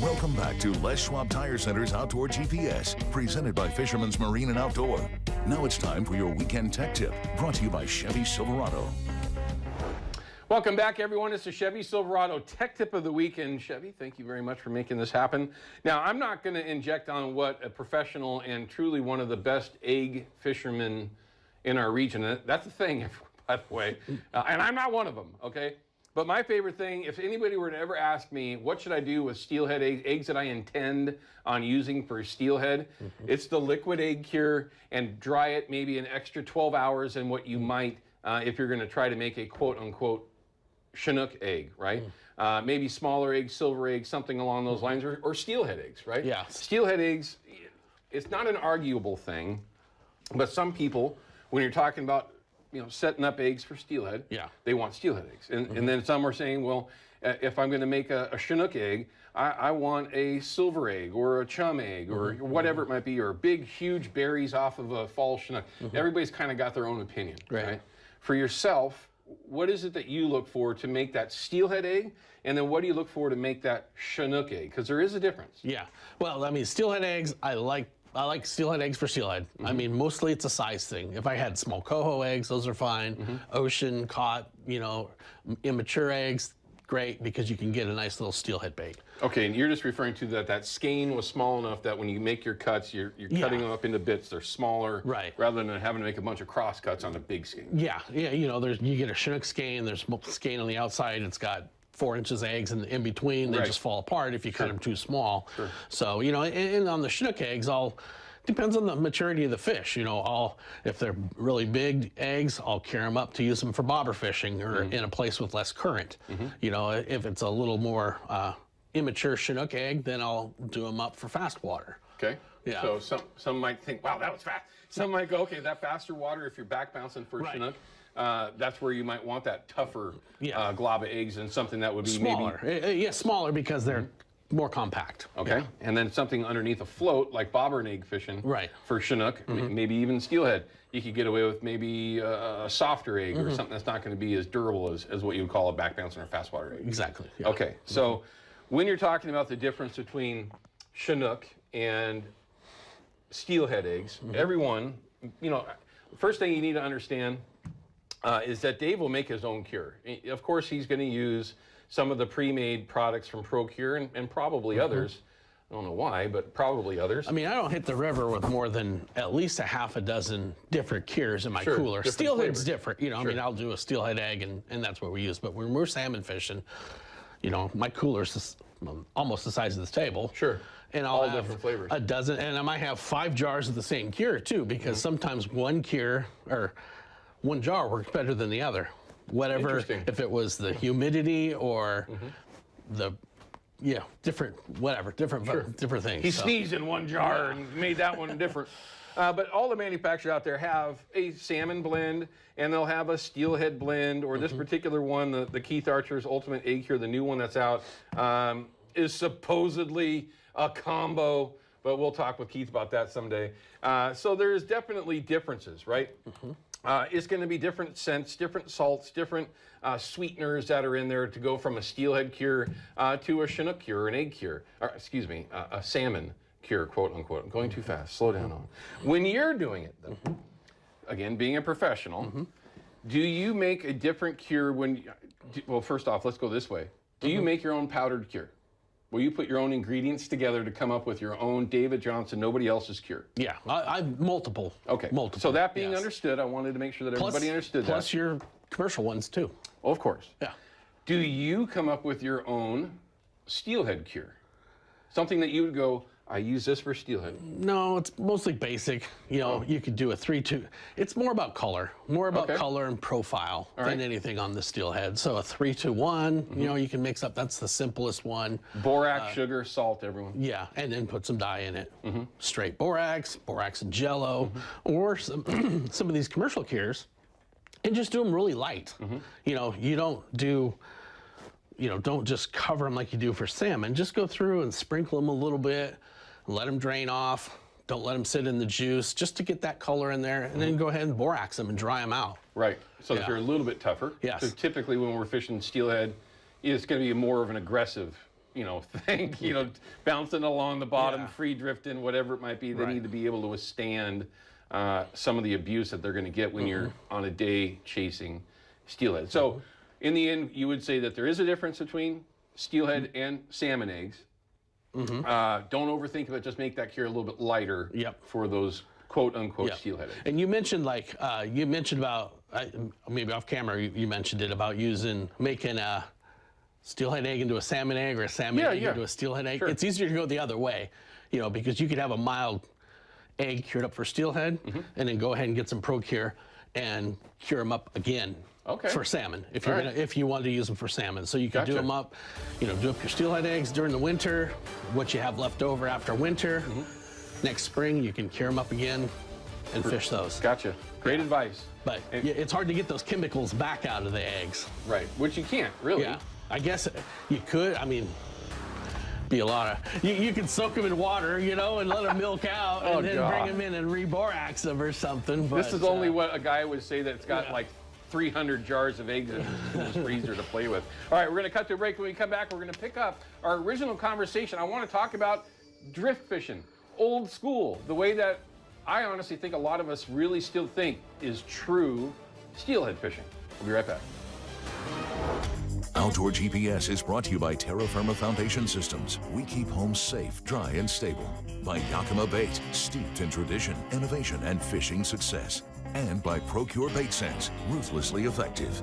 Welcome back to Les Schwab Tire Center's Outdoor GPS, presented by Fisherman's Marine and Outdoor. Now it's time for your weekend tech tip, brought to you by Chevy Silverado. Welcome back, everyone. It's the Chevy Silverado Tech Tip of the Week. And Chevy, thank you very much for making this happen. Now, I'm not going to inject on what a professional and truly one of the best egg fishermen in our region. That's the thing, by the way. And I'm not one of them, okay? But my favorite thing, if anybody were to ever ask me, what should I do with steelhead eggs that I intend on using for steelhead, it's the liquid egg cure and dry it maybe an extra 12 hours than what you might if you're going to try to make a quote-unquote Chinook egg, right? Maybe smaller eggs, silver eggs, something along those lines, or steelhead eggs, right? Yeah. Steelhead eggs, it's not an arguable thing, but some people, when you're talking about setting up eggs for steelhead, they want steelhead eggs. And then some are saying, well, if I'm going to make a Chinook egg, I want a silver egg or a chum egg or whatever it might be, or big, huge berries off of a fall Chinook. Everybody's kind of got their own opinion, right? For yourself, what is it that you look for to make that steelhead egg? And then what do you look for to make that Chinook egg? Because there is a difference. Yeah. Well, I mean, steelhead eggs, I like steelhead eggs for steelhead. I mean, mostly it's a size thing. If I had small coho eggs, those are fine. Ocean caught, immature eggs, great, because you can get a nice little steelhead bait. Okay, and you're just referring to that skein was small enough that when you make your cuts, you're cutting them up into bits. They're smaller, right? Rather than having to make a bunch of cross cuts on a big skein. Yeah, you get a Chinook skein. There's skein on the outside. It's got 4 inches eggs in between. They just fall apart if you cut them too small. So and on the Chinook eggs, depends on the maturity of the fish. If they're really big eggs, I'll carry them up to use them for bobber fishing or in a place with less current. If it's a little more immature Chinook egg, then I'll do them up for fast water. Okay. Yeah. So some might think, wow, that was fast. Some might go, okay, that faster water, if you're back bouncing for Chinook, that's where you might want that tougher glob of eggs and something that would be smaller. Maybe smaller because they're more compact. Okay. And then something underneath a float, like bobber and egg fishing. Right. For Chinook, maybe even steelhead. You could get away with maybe a softer egg or something that's not going to be as durable as what you would call a back bouncing or fast water egg. Exactly. Yeah. Okay. So when you're talking about the difference between Chinook and steelhead eggs, everyone, first thing you need to understand is that Dave will make his own cure. Of course, he's going to use some of the pre-made products from ProCure and probably others. I don't know why, but probably others. I mean, I don't hit the river with more than at least a half a dozen different cures in my cooler. Steelhead's different. I mean, I'll do a steelhead egg and that's what we use. But when we're salmon fishing, my cooler's almost the size of this table. And I'll have different flavors. a dozen, and I might have 5 jars of the same cure too, because sometimes one cure or one jar works better than the other. Whatever, if it was the humidity or the, different things. He sneezed in one jar and made that one different. But all the manufacturers out there have a salmon blend, and they'll have a steelhead blend, or this particular one, the Keith Archer's Ultimate Egg Cure, the new one that's out, is supposedly a combo, but we'll talk with Keith about that someday. So there's definitely differences, right? It's going to be different scents, different salts, different sweeteners that are in there to go from a steelhead cure to a Chinook cure, an egg cure, or excuse me, a salmon cure, quote unquote. I'm going too fast. Slow down on. When you're doing it, though, again, being a professional, do you make a different cure well, first off, let's go this way. Do you make your own powdered cure? Will you put your own ingredients together to come up with your own David Johnson, nobody else's cure? Yeah, I've multiple. Okay. Multiple. So that being understood, I wanted to make sure that everybody understood that. Plus your commercial ones too. Oh, of course. Yeah. Do you come up with your own steelhead cure? Something that you would go, I use this for steelhead. No, it's mostly basic. You could do a 3-2. It's more about color, color and profile than anything on the steelhead. So a 3-2-1, you can mix up. That's the simplest one. Borax, sugar, salt, everyone. Yeah, and then put some dye in it. Straight borax and jello, or some of these commercial cures, and just do them really light. You don't do. Don't just cover them like you do for salmon. Just go through and sprinkle them a little bit, let them drain off. Don't let them sit in the juice, just to get that color in there, and then go ahead and borax them and dry them out. Right, so that they're a little bit tougher. Yes. So typically when we're fishing steelhead, it's going to be more of an aggressive thing, bouncing along the bottom, Yeah. free drifting, whatever it might be. They need to be able to withstand some of the abuse that they're going to get when you're on a day chasing steelhead. So in the end, you would say that there is a difference between steelhead and salmon eggs. Don't overthink it, just make that cure a little bit lighter for those quote-unquote steelhead eggs. And you mentioned about, maybe off camera, you mentioned it about making a steelhead egg into a salmon egg or a salmon egg into a steelhead egg. Sure. It's easier to go the other way, because you could have a mild egg cured up for steelhead and then go ahead and get some ProCure and cure them up again for salmon if you wanted to use them for salmon. So you could do them up, do up your steelhead eggs during the winter, what you have left over after winter. Next spring, you can cure them up again and fish those. Gotcha. Great advice. But it's hard to get those chemicals back out of the eggs. Right, which you can't, really. Yeah, I guess you could. I mean, be a lot of, you can soak them in water, and let them milk out and then bring them in and reborax them or something. But, this is only what a guy would say that's got like 300 jars of eggs in his freezer to play with. All right, we're going to cut to a break. When we come back, we're going to pick up our original conversation. I want to talk about drift fishing, old school, the way that I honestly think a lot of us really still think is true steelhead fishing. We'll be right back. Outdoor GPS is brought to you by Terra Firma Foundation Systems. We keep homes safe, dry, and stable. By Yakima Bait, steeped in tradition, innovation, and fishing success. And by ProCure Bait Sense, ruthlessly effective.